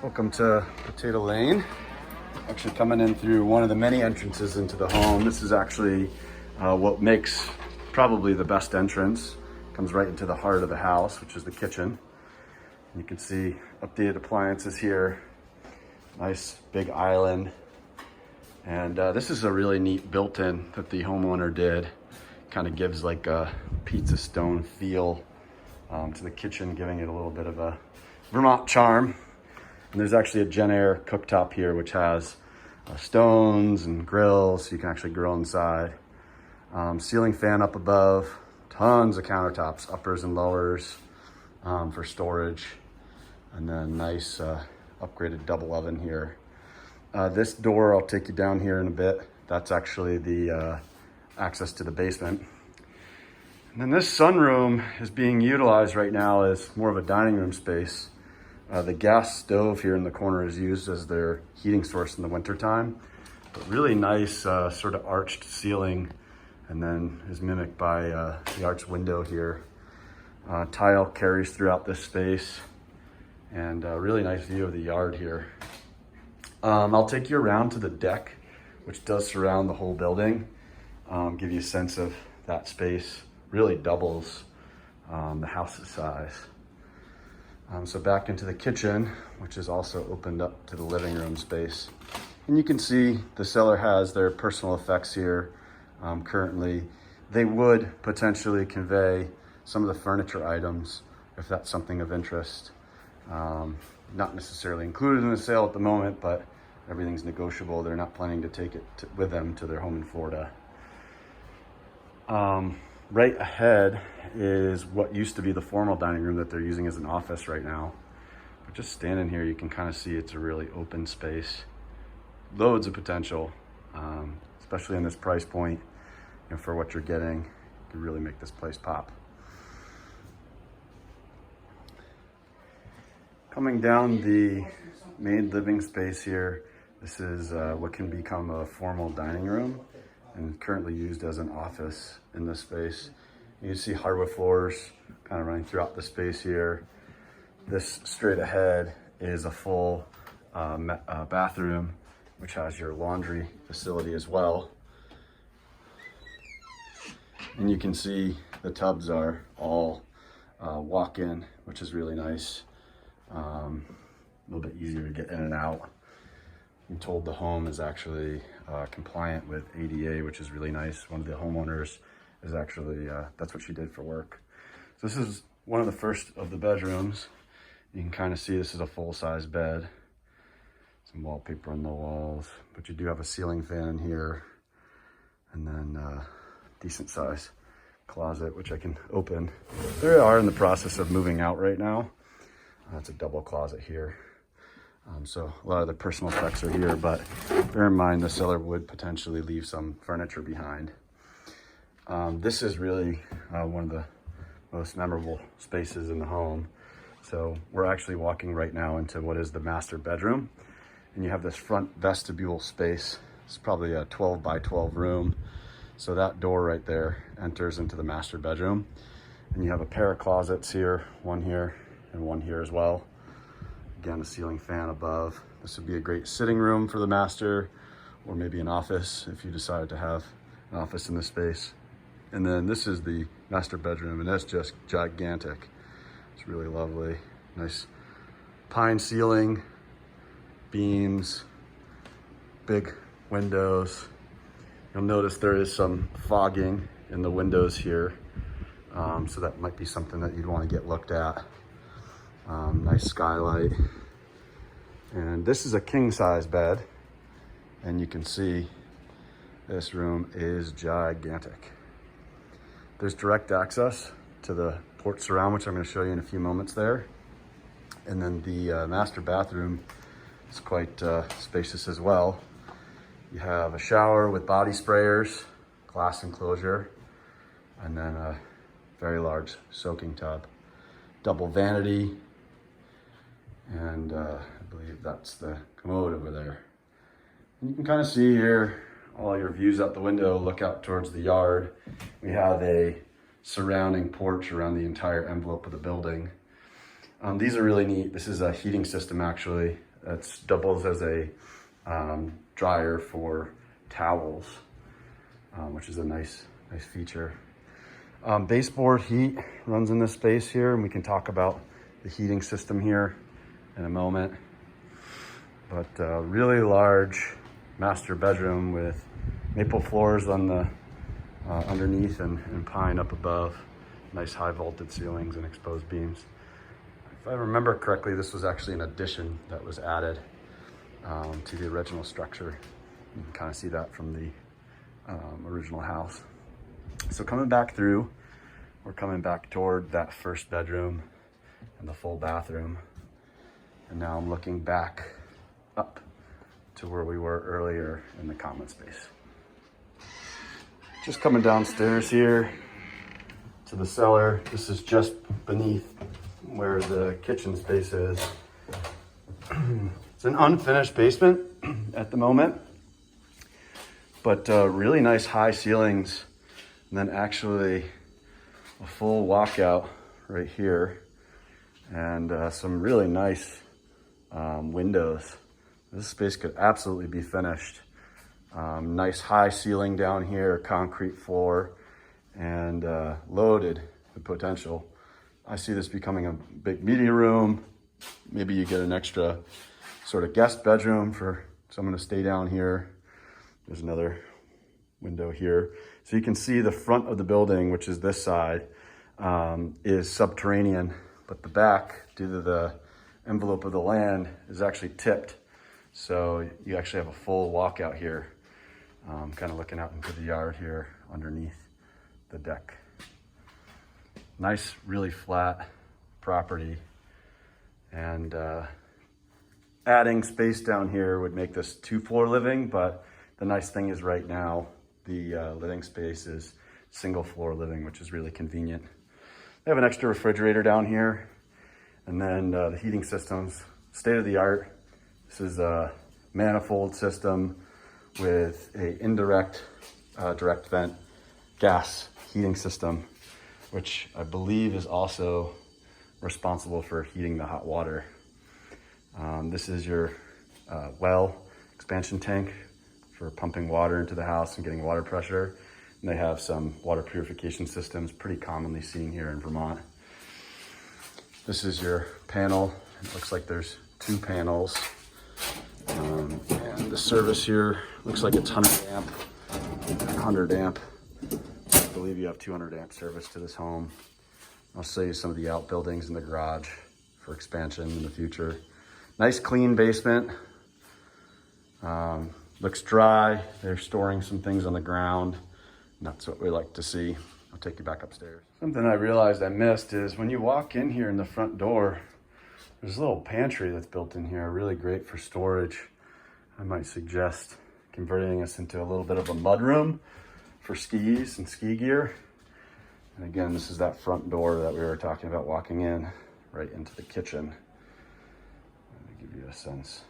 Welcome to Potato Lane. Actually coming in through one of the many entrances into the home. This is actually what makes probably the best entrance. Comes right into the heart of the house, which is the kitchen. You can see updated appliances here. Nice big island. And this is a really neat built-in that the homeowner did. Kind of gives like a pizza stone feel to the kitchen, giving it a little bit of a Vermont charm. And there's actually a Jenn-Air cooktop here, which has stones and grills, so you can actually grill inside. Ceiling fan up above, tons of countertops, uppers and lowers for storage. And then nice upgraded double oven here. This door, I'll take you down here in a bit. That's actually the access to the basement. And then this sunroom is being utilized right now as more of a dining room space. The gas stove here in the corner is used as their heating source in the wintertime. But really nice sort of arched ceiling, and then is mimicked by the arched window here. Tile carries throughout this space, and a really nice view of the yard here. I'll take you around to the deck, which does surround the whole building. Give you a sense of that space. Really doubles the house's size. So back into the kitchen, which is also opened up to the living room space. And you can see the seller has their personal effects here currently. They would potentially convey some of the furniture items if that's something of interest. Not necessarily included in the sale at the moment, but everything's negotiable. They're not planning to take it with them to their home in Florida. Right ahead is what used to be the formal dining room that they're using as an office right now. But just standing here, you can kind of see it's a really open space. Loads of potential, especially in this price point, for what you're getting. You can really make this place pop. Coming down the main living space here, this is what can become a formal dining room, and currently used as an office in this space. You see hardwood floors kind of running throughout the space here. This straight ahead is a full bathroom, which has your laundry facility as well. And you can see the tubs are all walk-in, which is really nice. A little bit easier to get in and out. I'm told the home is actually compliant with ADA, which is really nice. One of the homeowners is actually, that's what she did for work. So this is one of the first of the bedrooms. You can kind of see this is a full-size bed. Some wallpaper on the walls, but you do have a ceiling fan in here. And then decent size closet, which I can open. They are in the process of moving out right now. It's a double closet here. So a lot of the personal effects are here, but bear in mind the seller would potentially leave some furniture behind. This is really one of the most memorable spaces in the home. So we're actually walking right now into what is the master bedroom. And you have this front vestibule space. It's probably a 12 by 12 room. So that door right there enters into the master bedroom. And you have a pair of closets here, one here and one here as well. Again, a ceiling fan above. This would be a great sitting room for the master, or maybe an office if you decided to have an office in this space. And then this is the master bedroom, and that's just gigantic. It's really lovely. Nice pine ceiling, beams, big windows. You'll notice there is some fogging in the windows here. So that might be something that you'd want to get looked at. Nice skylight. And this is a king size bed. And you can see this room is gigantic. There's direct access to the port surround, which I'm going to show you in a few moments there. And then the master bathroom is quite spacious as well. You have a shower with body sprayers, glass enclosure, and then a very large soaking tub. Double vanity, and I believe that's the commode over there. And you can kind of see here all your views out the window, look out towards the yard. We have a surrounding porch around the entire envelope of the building. These are really neat. This is a heating system actually That doubles as a dryer for towels, which is a nice feature. Baseboard heat runs in this space here, and we can talk about the heating system here in a moment. But really large master bedroom with maple floors on the underneath and pine up above. Nice high vaulted ceilings and exposed beams. If I remember correctly, this was actually an addition that was added to the original structure. You can kind of see that from the original house. So coming back through, we're coming back toward that first bedroom and the full bathroom. And now I'm looking back up to where we were earlier in the common space. Just coming downstairs here to the cellar. This is just beneath where the kitchen space is. It's an unfinished basement at the moment, but really nice high ceilings, and then actually a full walkout right here, and some really nice windows. This space could absolutely be finished. Nice high ceiling down here, concrete floor, and loaded with potential. I see this becoming a big media room. Maybe you get an extra sort of guest bedroom for someone to stay down here. There's another window here. So you can see the front of the building, which is this side, is subterranean, but the back, due to the envelope of the land, is actually tipped. So you actually have a full walkout here, kind of looking out into the yard here underneath the deck. Nice, really flat property, and adding space down here would make this 2-floor living, but the nice thing is right now the living space is single floor living, which is really convenient. They have an extra refrigerator down here, and then the heating system's state of the art. This is a manifold system with a indirect direct vent gas heating system, which I believe is also responsible for heating the hot water. This is your well expansion tank for pumping water into the house and getting water pressure. And they have some water purification systems pretty commonly seen here in Vermont. This is your panel. It looks like there's 2 panels. And the service here looks like it's 100 amp. 100 amp. I believe you have 200 amp service to this home. I'll show you some of the outbuildings in the garage for expansion in the future. Nice clean basement. Looks dry. They're storing some things on the ground. And that's what we like to see. I'll take you back upstairs. Something I realized I missed is when you walk in here in the front door, there's a little pantry that's built in here, really great for storage. I might suggest converting this into a little bit of a mud room for skis and ski gear. And again, this is that front door that we were talking about walking in, right into the kitchen. Let me give you a sense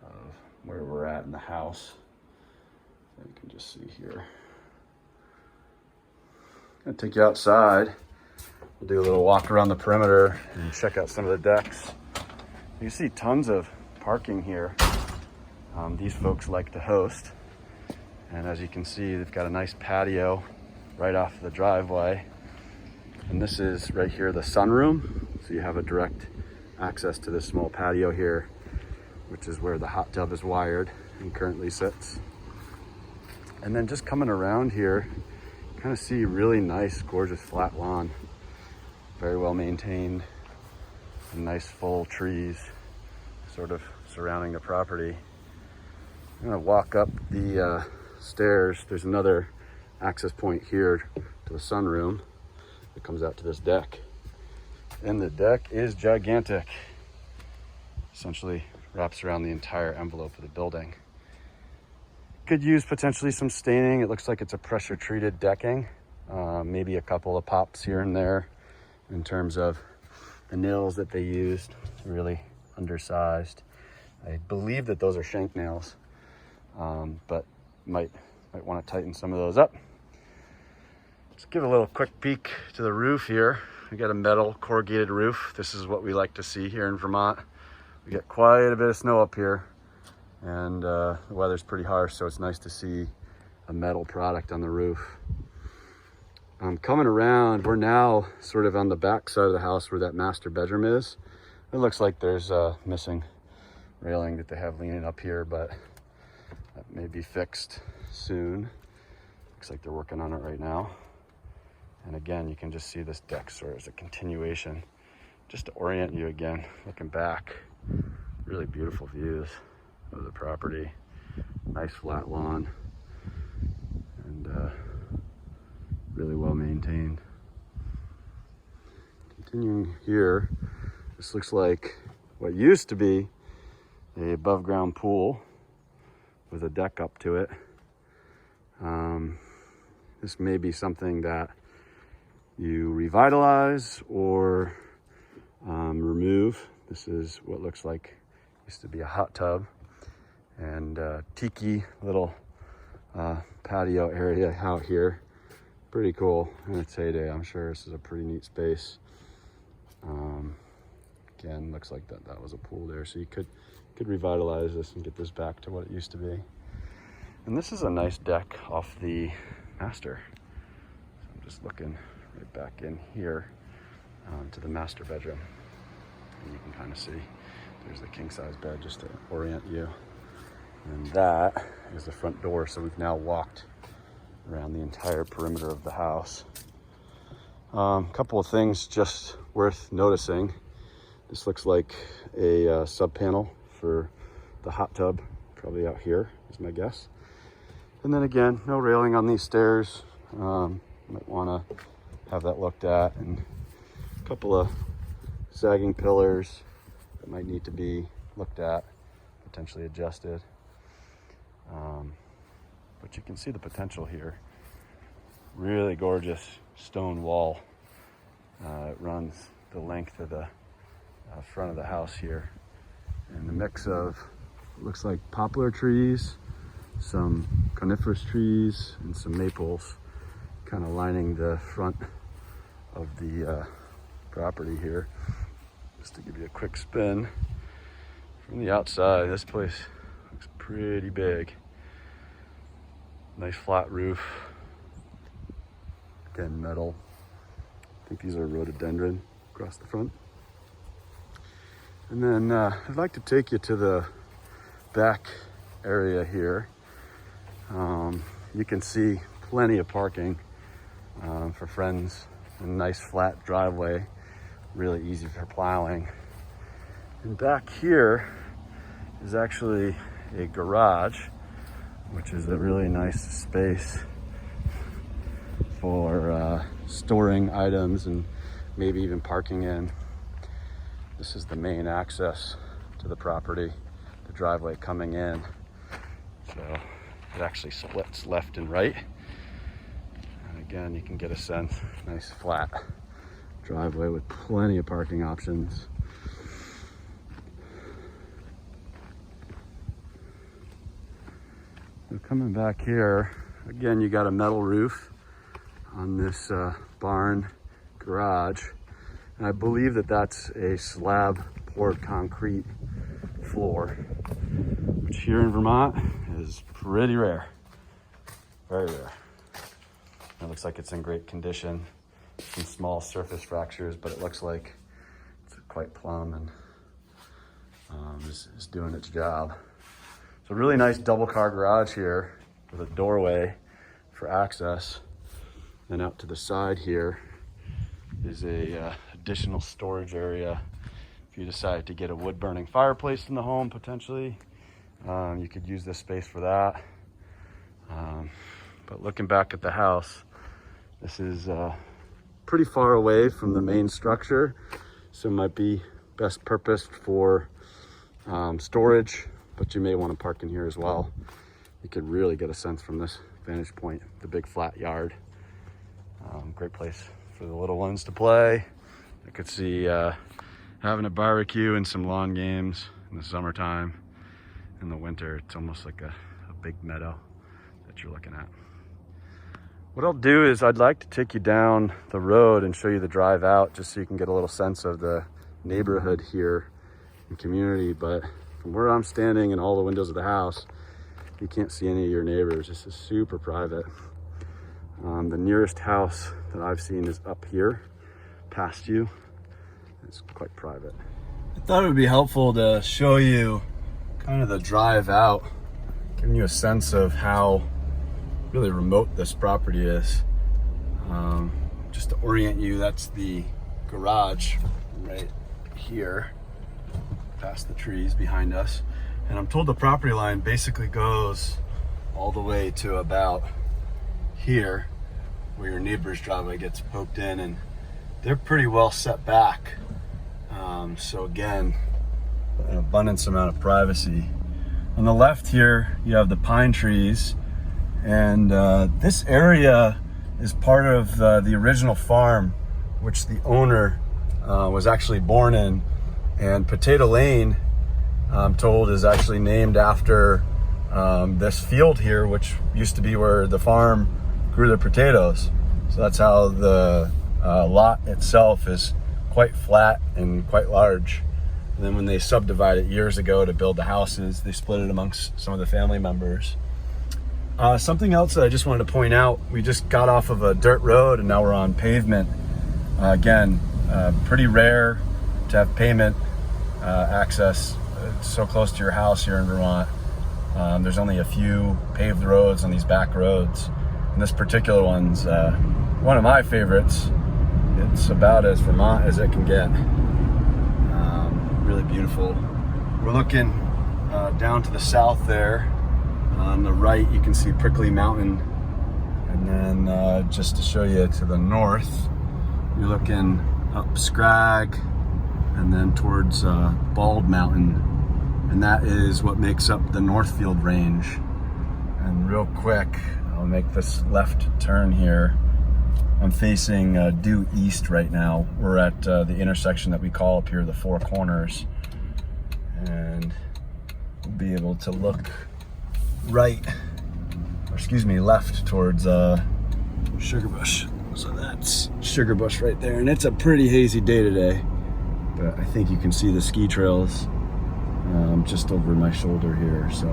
of where we're at in the house. You can just see here. I'm gonna take you outside. We'll do a little walk around the perimeter and check out some of the decks. You see tons of parking here. These folks like to host. And as you can see, they've got a nice patio right off the driveway. And this is right here, the sunroom. So you have a direct access to this small patio here, which is where the hot tub is wired and currently sits. And then just coming around here, you kind of see really nice, gorgeous flat lawn. Very well maintained, and nice full trees sort of surrounding the property. I'm gonna walk up the stairs. There's another access point here to the sunroom that comes out to this deck. And the deck is gigantic. Essentially wraps around the entire envelope of the building. Could use potentially some staining. It looks like it's a pressure treated decking. Maybe a couple of pops here and there in terms of the nails that they used, really undersized. I believe that those are shank nails, but might want to tighten some of those up. Let's give a little quick peek to the roof here. We got a metal corrugated roof. This is what we like to see here in Vermont. We get quite a bit of snow up here, and the weather's pretty harsh, so it's nice to see a metal product on the roof. Coming around, we're now sort of on the back side of the house where that master bedroom is. It looks like there's a missing railing that they have leaning up here, but that may be fixed soon. Looks like they're working on it right now. And again, you can just see this deck sort of as a continuation, just to orient you again, looking back. Really beautiful views of the property. Nice flat lawn, and really well maintained. Continuing here, this looks like what used to be a above ground pool with a deck up to it. This may be something that you revitalize or remove. This is what looks like used to be a hot tub and tiki little patio area out here. Pretty cool in its heyday. I'm sure this is a pretty neat space. Again, looks like that was a pool there, so you could revitalize this and get this back to what it used to be. And this is a nice deck off the master. So I'm just looking right back in here to the master bedroom, and you can kind of see there's the king size bed just to orient you. And that is the front door. So we've now walked around the entire perimeter of the house. Couple of things just worth noticing. This looks like a sub panel for the hot tub, probably out here is my guess. And then again, no railing on these stairs. Might want to have that looked at, and a couple of sagging pillars that might need to be looked at, potentially adjusted. But you can see the potential here. Really gorgeous stone wall. It runs the length of the front of the house here. And the mix of, looks like poplar trees, some coniferous trees, and some maples kind of lining the front of the property here. Just to give you a quick spin from the outside, this place looks pretty big. Nice flat roof. Again, metal. I think these are rhododendron across the front. And then I'd like to take you to the back area here. You can see plenty of parking for friends, a nice flat driveway, really easy for plowing. And back here is actually a garage, which is a really nice space for storing items and maybe even parking in. This is the main access to the property, the driveway coming in. So it actually splits left and right. And again, you can get a sense, nice flat driveway with plenty of parking options. So coming back here, again, you got a metal roof on this barn garage. And I believe that that's a slab poured concrete floor, which here in Vermont is pretty rare, very rare. It looks like it's in great condition. Some small surface fractures, but it looks like it's quite plumb and is doing its job. So really nice double car garage here with a doorway for access. Then out to the side here is a additional storage area. If you decide to get a wood burning fireplace in the home, potentially, you could use this space for that. But looking back at the house, this is pretty far away from the main structure, so it might be best purposed for storage, but you may want to park in here as well. You could really get a sense from this vantage point, the big flat yard. Great place for the little ones to play. I could see having a barbecue and some lawn games in the summertime. In the winter, it's almost like a big meadow that you're looking at. What I'll do is I'd like to take you down the road and show you the drive out, just so you can get a little sense of the neighborhood here and community, but from where I'm standing and all the windows of the house, you can't see any of your neighbors. This is super private. The nearest house that I've seen is up here past you. It's quite private. I thought it would be helpful to show you kind of the drive out, giving you a sense of how really remote this property is. Just to orient you, that's the garage right here, past the trees behind us. And I'm told the property line basically goes all the way to about here, where your neighbor's driveway gets poked in, and they're pretty well set back. So again, an abundance amount of privacy. On the left here, you have the pine trees, and this area is part of the original farm, which the owner was actually born in. And Potato Lane, I'm told, is actually named after this field here, which used to be where the farm grew their potatoes. So that's how the lot itself is quite flat and quite large. And then when they subdivided it years ago to build the houses, they split it amongst some of the family members. Something else that I just wanted to point out, we just got off of a dirt road and now we're on pavement. Again, pretty rare to have pavement access so close to your house here in Vermont. There's only a few paved roads on these back roads. And this particular one's one of my favorites. It's about as Vermont as it can get. Really beautiful. We're looking down to the south there. On the right, you can see Prickly Mountain. And then just to show you to the north, you're looking up Scragg and then towards Bald Mountain. And that is what makes up the Northfield Range. And real quick, I'll make this left turn here. I'm facing due east right now. We're at the intersection that we call up here the Four Corners. And we'll be able to look left towards Sugarbush. So that's Sugarbush right there. And it's a pretty hazy day today, but I think you can see the ski trails just over my shoulder here. So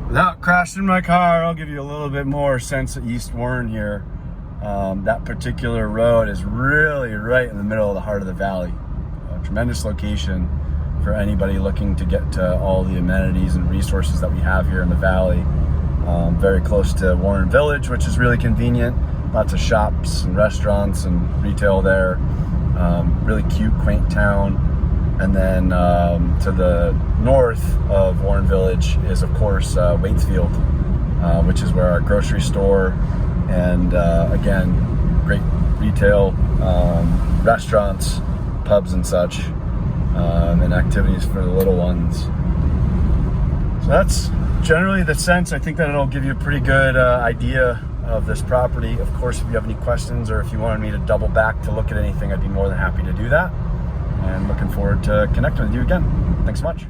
without crashing my car, I'll give you a little bit more sense of East Warren here. That particular road is really right in the middle of the heart of the valley. A tremendous location for anybody looking to get to all the amenities and resources that we have here in the valley. Very close to Warren Village, which is really convenient. Lots of shops and restaurants and retail there. Really cute, quaint town. And then to the north of Warren Village is, of course, Waitsfield, which is where our grocery store and again, great retail, restaurants, pubs and such, and activities for the little ones. So that's generally the sense. I think that it'll give you a pretty good idea of this property. Of course, if you have any questions or if you wanted me to double back to look at anything, I'd be more than happy to do that. And looking forward to connecting with you again. Thanks so much.